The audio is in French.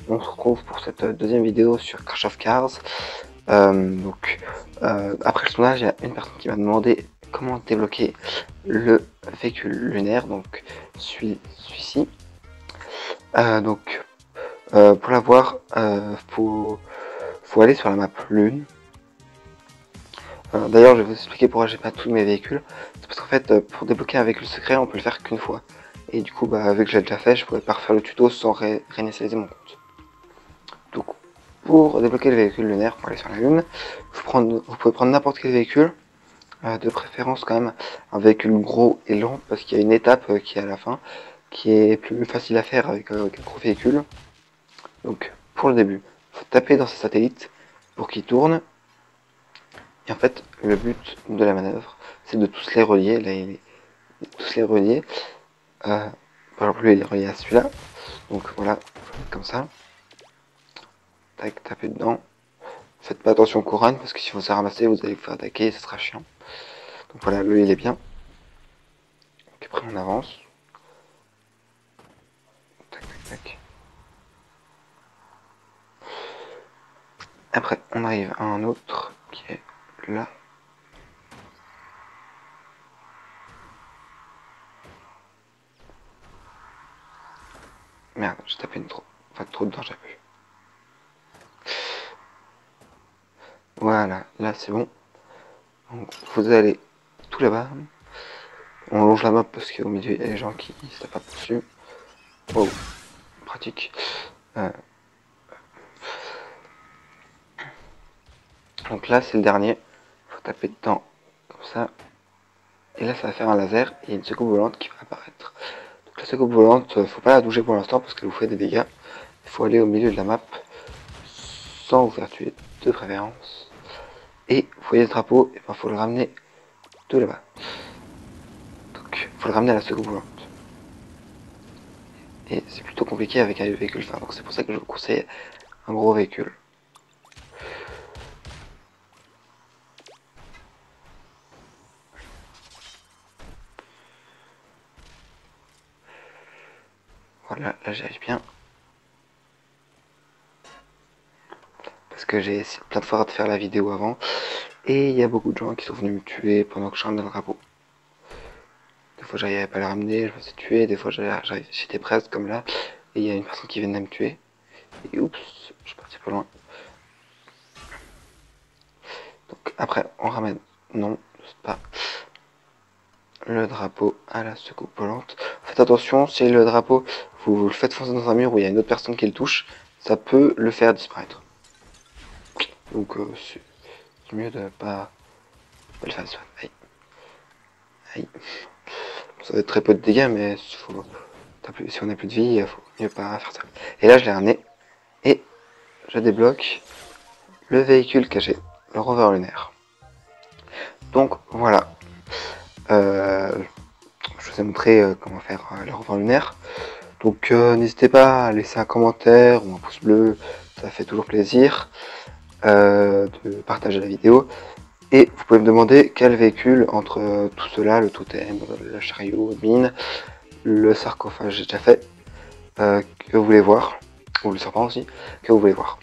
On se retrouve pour cette deuxième vidéo sur Crash of Cars. Après le sondage, il y a une personne qui m'a demandé comment débloquer le véhicule lunaire, donc celui-ci. Pour l'avoir, faut aller sur la map Lune. D'ailleurs, je vais vous expliquer pourquoi j'ai pas tous mes véhicules. C'est parce qu'en fait, pour débloquer un véhicule secret, on peut le faire qu'une fois. Et du coup, vu que j'ai déjà fait, je pourrais pas refaire le tuto sans réinitialiser mon compte. Donc, pour débloquer le véhicule lunaire, pour aller sur la Lune, vous pouvez prendre n'importe quel véhicule, de préférence quand même un véhicule gros et lent, parce qu'il y a une étape qui est à la fin, qui est plus facile à faire avec un gros véhicule. Donc, pour le début, il faut taper dans ces satellites pour qu'ils tournent. Et en fait, le but de la manœuvre, c'est de tous les relier. Là, tous les relier. Par exemple, lui, il est relié à celui-là. Donc voilà, comme ça. Tac, tapez dedans. Faites pas attention aux couronnes, parce que si vous se ramasser, vous allez vous faire attaquer et ce sera chiant. Donc voilà, lui, il est bien. Donc après, on avance. Tac, tac, tac. Après, on arrive à un autre qui est là. Merde, j'ai tapé une trop. Enfin, trop dedans, j'ai pu. Voilà, là c'est bon. Donc, vous allez tout là-bas. On longe la map parce qu'au milieu il y a des gens qui se tapent dessus. Oh, pratique. Donc là c'est le dernier. Faut taper dedans comme ça. Et là ça va faire un laser et il y a une secoupe volante qui va apparaître. Donc la secoupe volante, faut pas la toucher pour l'instant parce qu'elle vous fait des dégâts. Il faut aller au milieu de la map sans vous faire tuer de préférence. Et vous voyez le drapeau, et ben faut le ramener de là-bas. Donc faut le ramener à la secoupe volante. Et c'est plutôt compliqué avec un véhicule fin, donc c'est pour ça que je vous conseille un gros véhicule. Voilà, là j'y arrive bien. Parce que j'ai essayé plein de fois de faire la vidéo avant. Et il y a beaucoup de gens qui sont venus me tuer pendant que je ramenais le drapeau. Des fois j'arrivais pas à le ramener, je me suis tué, des fois j'étais presque comme là. Et il y a une personne qui venait me tuer. Et oups, je suis parti pas loin. Donc après on ramène, non, c'est pas le drapeau à la secoupe volante. Faites attention, si le drapeau, vous le faites foncer dans un mur où il y a une autre personne qui le touche, ça peut le faire disparaître. Donc c'est mieux de pas le faire disparaître. Aïe. Aïe. Ça va être très peu de dégâts, mais si on n'a plus de vie, il faut mieux pas faire ça. Et là je l'ai ramené, et je débloque le véhicule caché, le rover lunaire. Donc voilà. Je vous ai montré comment faire le rover lunaire. Donc n'hésitez pas à laisser un commentaire ou un pouce bleu, ça fait toujours plaisir de partager la vidéo. Et vous pouvez me demander quel véhicule entre tout cela, le totem, le chariot, mine, le sarcophage j'ai déjà fait, que vous voulez voir, ou le serpent aussi, que vous voulez voir.